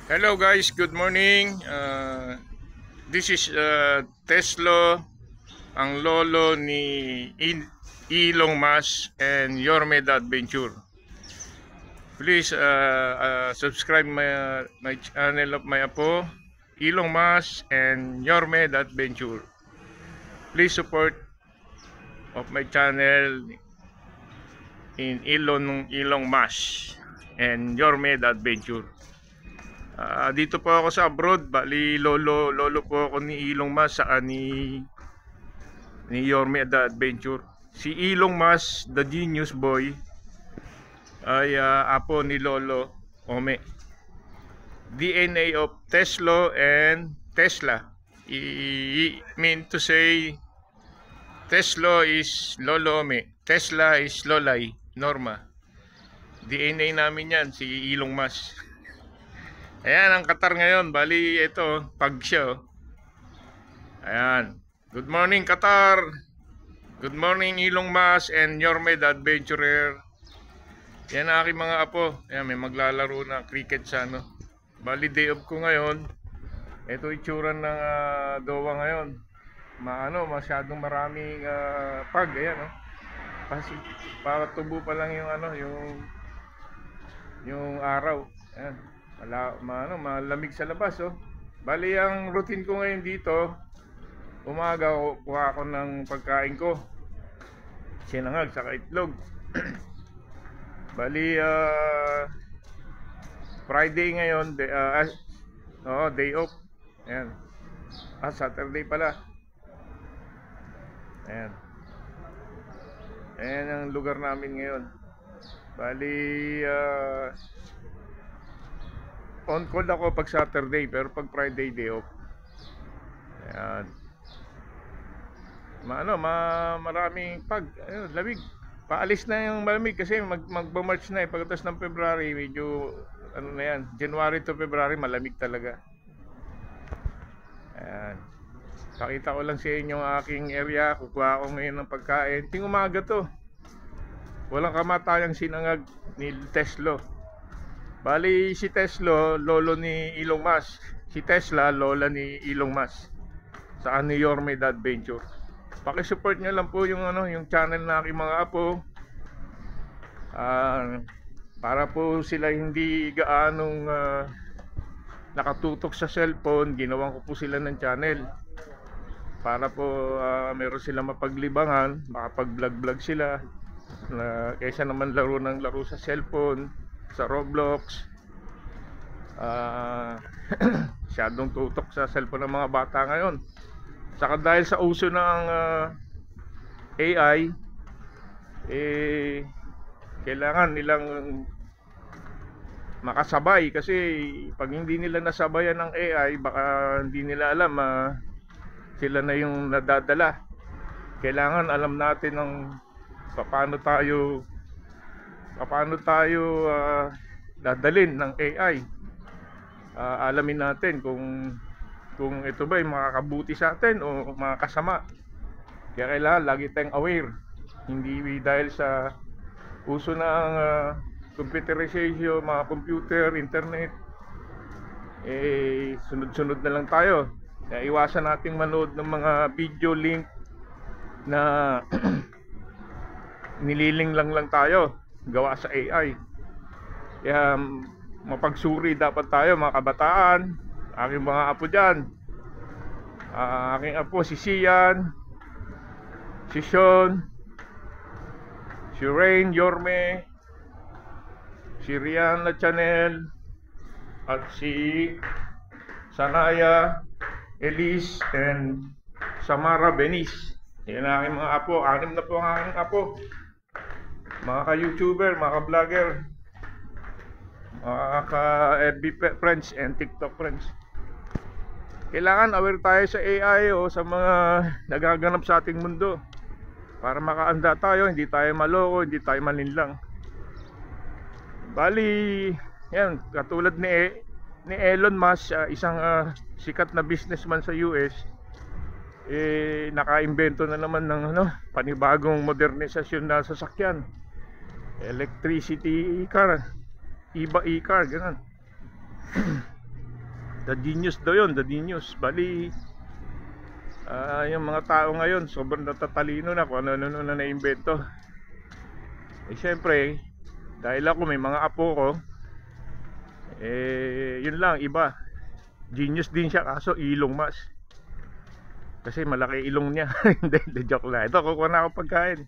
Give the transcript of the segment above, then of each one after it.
Hello guys, good morning. This is Tesla, ang lolo ni Elon Musk and Yorme the Adventure. Please subscribe my channel of my apo, Elon Musk and Yorme the Adventure. Please support of my channel in Elon Musk and Yorme the Adventure. Dito po ako sa abroad, bali lolo po ako ni Elon Musk sa ni Yorme the Adventure. Si Elon Musk, the genius boy, ay apo ni Lolo Ome. DNA of Tesla and Tesla. Mean to say, Tesla is Lolo Ome, Tesla is Lolay Norma. DNA namin yan, si Elon Musk. Ayan ang Qatar ngayon. Bali ito, pag siya. Ayan. Good morning Qatar. Good morning Elon Musk and Yorme the Adventurer. Yan ang aking mga apo. Ayan, may maglalaro na cricket sa ano. Bali day off ko ngayon. Ito itsura ng dowa ngayon. Masyadong maraming pag. Ayan para tubo pa lang yung yung araw. Ayan. Malamig sa labas Bali ang routine ko ngayon dito, umaga kuha ako ng pagkain ko, sinangag saka itlog. Bali Friday ngayon, day off. Ayan. Saturday pala. Ayan. Ayan ang lugar namin ngayon. Bali on call ako pag Saturday, pero pag Friday day off. Ayan. Maraming lamig. Paalis na yung malamig kasi magba-March na pagkatapos ng February, medyo na yan. January to February malamig talaga. Ayan. Pakita ko lang sa inyo ang aking area. Kukuha ko ngayon ng pagkain. Ting umaga to. Walang kamatayang sinangag ni Tesla. Bali si Tesla, lolo ni Elon Musk. Si Tesla, lola ni Elon Musk. Sa ni Yorme the Adventure. Paki-support nyo lang po yung yung channel na aking mga apo. Para po sila hindi gaanong nakatutok sa cellphone, ginawan ko po sila ng channel. Para po meron silang mapaglibangan, makapag-vlog sila. Kaysa naman laro sa cellphone, sa Roblox. Masyadong tutok sa cellphone ng mga bata ngayon. Saka dahil sa uso ng AI, kailangan nilang makasabay. Kasi pag hindi nila nasabayan ng AI, baka hindi nila alam sila na yung nadadala. Kailangan alam natin ng paano tayo dadalin ng AI. Alamin natin kung ito ba ay makakabuti sa atin o makakasama. Kaya kailangan lagi tayong aware. Hindi dahil sa uso ng computerization, mga computer, internet, sunod-sunod na lang tayo. Kaya iwasan nating manood ng mga video link na nililing lang tayo gawa sa AI. Kaya mapagsuri dapat tayo mga kabataan. Aking mga apo dyan, aking apo si Sian, si Sean, si Rain Yorme, si Rihanna Chanel, at si Sanaya Elise and Samara Benis. Yan ang aking mga apo. 6 na po ang aking apo. Mga ka-YouTuber, mga ka-vlogger, mga ka-FB friends and TikTok friends. Kailangan aware tayo sa AI o sa mga nagaganap sa ating mundo para makaanda tayo, hindi tayo maloko, hindi tayo malinlang. Bali, yan, katulad ni Elon Musk, isang sikat na businessman sa US, nakaimbento na naman ng panibagong modernisasyon na sasakyan. Electricity car, iba e-car, ganun. The Genius daw yun, The Genius. Bali, yung mga tao ngayon, sobrang natatalino na kung ano-ano na naimbento. Eh syempre, dahil ako may mga apo ko, yun lang, iba. Genius din siya, kaso ilong mas. Kasi malaki ilong niya. Hindi, joke lang. Ito, kukuha na ako pagkain.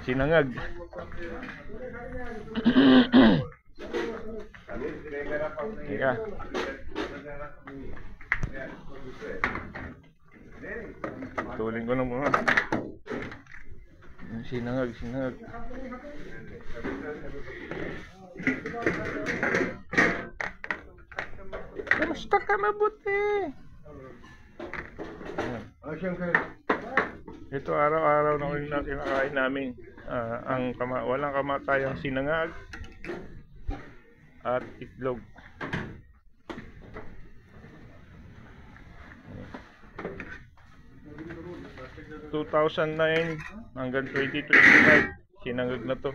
Sinangag. Teka. Tuling ko na muna. Sinangag. Kamusta ka, mabuti? Ito araw-araw na kinakain namin. Walang kamatayang sinangag at itlog. - 2009 hanggang 2025 sinangag na to.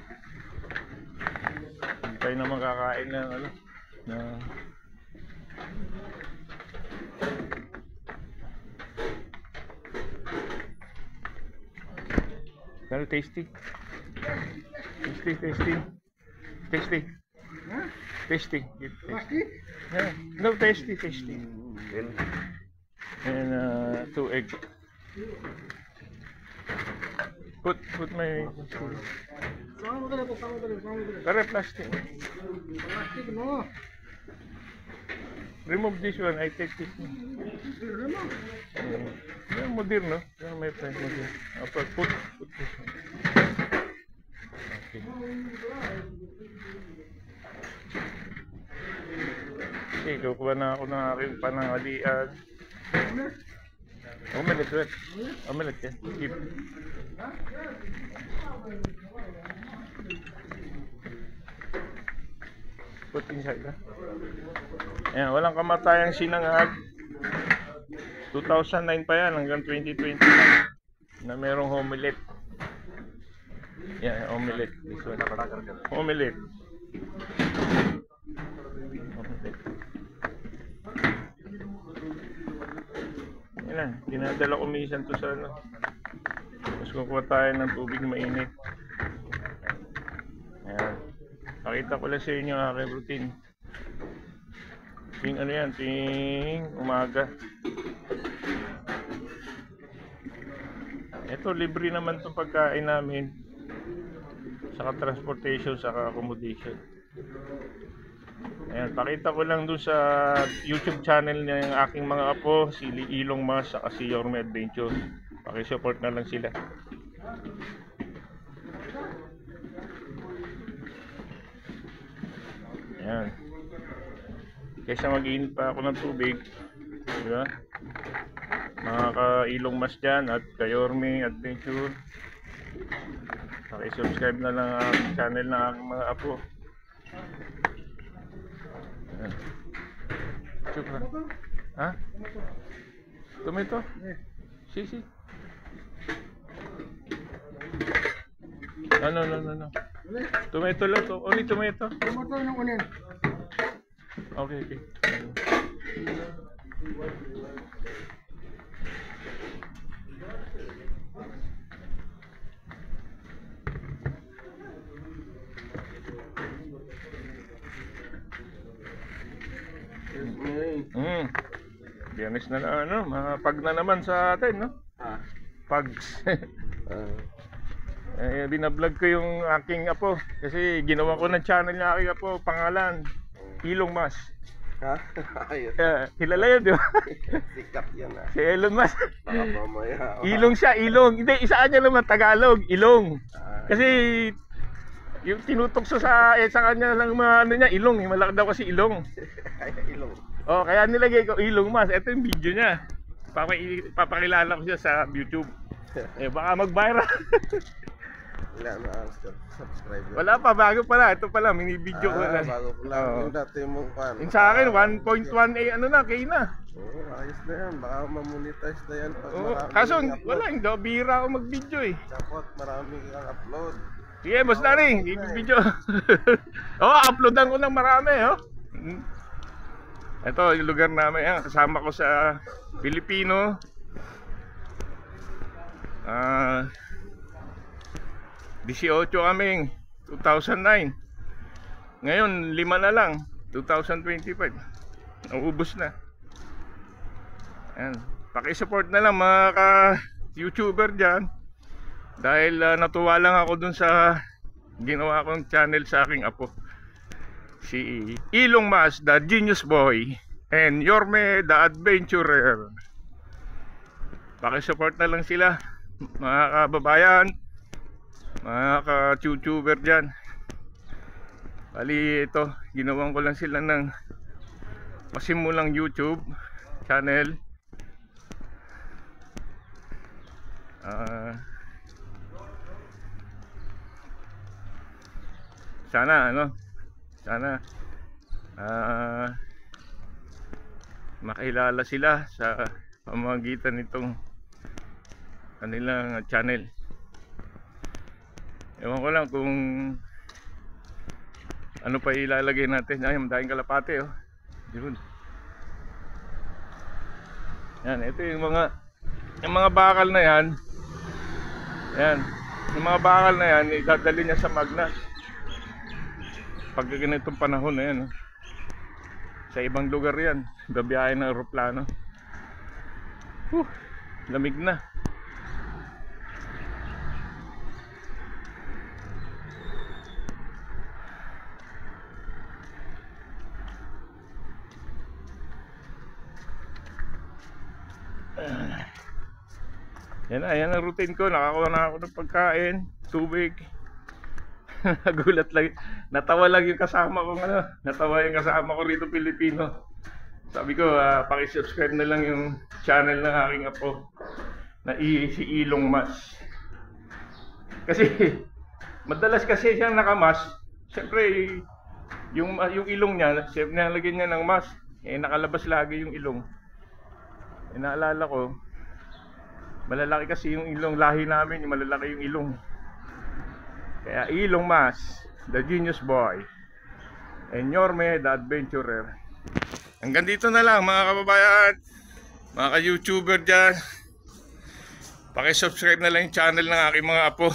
Hindi tayo na makakain ng ano na pero tasty. Tasty. Yeah. No, tasty. And 2 egg. Put my Kare plastic. Remove this one, I take this one. Yeah, moderno. Yeah, my friend moderno. Put this one. Okay. Okay, kukuha na ako ng aking panangalian. Omelette, right? Omelette, yeah. Keep. Put inside, ha? Ayan, walang kamatayang sinangag. 2009 pa yan hanggang 2020 na merong omelette. Yan, omelette. This one. Omelette. Yan, dinadala ko minsan to sa ano. Mas kukuha tayo ng tubig mainit. Ayan. Pakita ko lang sa inyo ang aking routine. Ting ano yan, ting umaga. Ito, libre naman itong pagkain namin. Saka transportation, saka accommodation. Ayan, pakita ko lang doon sa YouTube channel ng aking mga apo, si Ilong Mas, saka si Yorme Adventure. Pakisupport na lang sila. Ayan. Kaysa mag-iinit pa ako ng tubig, diba? Mga ka-Ilong Mas dyan at ka-Yorme Adventure, pakisubscribe na lang ang channel ng aking mga apo. Ayan. Chukra. Ha? Tomato? Si. No. Tomato lang to. Only tomato. Tomato ng unin. Okay. Biyernes na ano, pag na naman sa atin, no? Pags. Binablog ko yung aking apo kasi ginawa ko ng channel ng aking apo, pangalan Ilong Mas. Ha? Ayun. Kilala yun, di ba? Sikat yan, ha? Si Elon Musk. Baka mamaya. Ilong siya, ilong. Hindi, isaan niya naman Tagalog, ilong. Kasi yung tinutokso sa kanya lang mga ano niya, ilong. Malaki daw kasi ilong. Ilong. Oh, kaya nilagay ko Ilong Mas. Ito yung video niya. Papakilala ko siya sa YouTube. Baka mag-viral. Wala na ang subscriber. Wala pa, bago pala. Ito pala, mini-video ko lang. Bago pa lang. Yung dati mong pan. Yung sa akin, 1.1A ano na, kay na. Oo, ayos na yan. Baka mamonetize na yan. Pag Oo, kaso i-upload. wala, hindi bira ako mag-video eh. Dapat marami kang upload. Sige, boss Danny, i-video. Oh, uploadan ko ng marami, oh. Ito, yung lugar namin, yan. Kasama ko sa Pilipino. 18 kaming 2009. Ngayon 5 na lang 2025. Naubos na. Ayan. Paki-support na lang mga ka-YouTuber dyan. Dahil natuwa lang ako dun sa ginawa kong channel sa aking apo, si Ilong Mas, the Genius Boy, and Yorme, the Adventurer. Paki-support na lang sila, mga kababayan, mga ka-YouTuber dyan. Bali ito, ginawan ko lang sila ng pasimulang YouTube channel. Sana makilala sila sa pamamagitan nitong kanilang channel. Ewan ko lang kung ano pa ilalagay natin. Ay, madaming kalapate, oh. Yun. Yan, ito yung mga bakal na yan. Yan. Yung mga bakal na yan, idadali niya sa Magnas. Pag ganitong panahon na yan, oh. Sa ibang lugar yan, babiyahe ng aeroplano. Lamig na. Yan ang routine ko. Nakakuha na ako ng pagkain, tubig. Nagulat lang, natawa lang yung kasama ko, natawa yung kasama ko rito Pilipino. Sabi ko, paki-subscribe na lang yung channel ng aking apo na si Ilong Mas. Kasi madalas kasi siyang nakamas. Siyempre yung ilong niya, siyempre nalagyan niya ng mas, nakalabas lagi yung ilong. Naalala ko, malalaki kasi yung ilong, lahi namin yung malalaki yung ilong. Kaya Ilong Mas, the Genius Boy, and Yorme, the Adventurer. Hanggang dito na lang mga kababayan, mga ka-YouTuber dyan. Paki-subscribe na lang yung channel ng aking mga apo,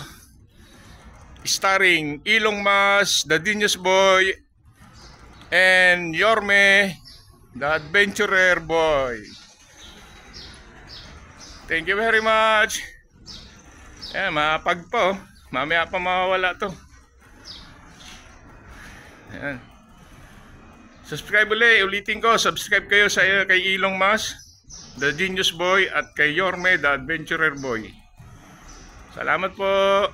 starring Ilong Mas, the Genius Boy, and Yorme, the Adventurer Boy. Thank you very much. Ayan, mapag po. Mamaya pa mawawala to. Ayan. Subscribe ulitin ko. Subscribe kayo kay Ilong Mas, the Genius Boy, at kay Yorme, the Adventurer Boy. Salamat po.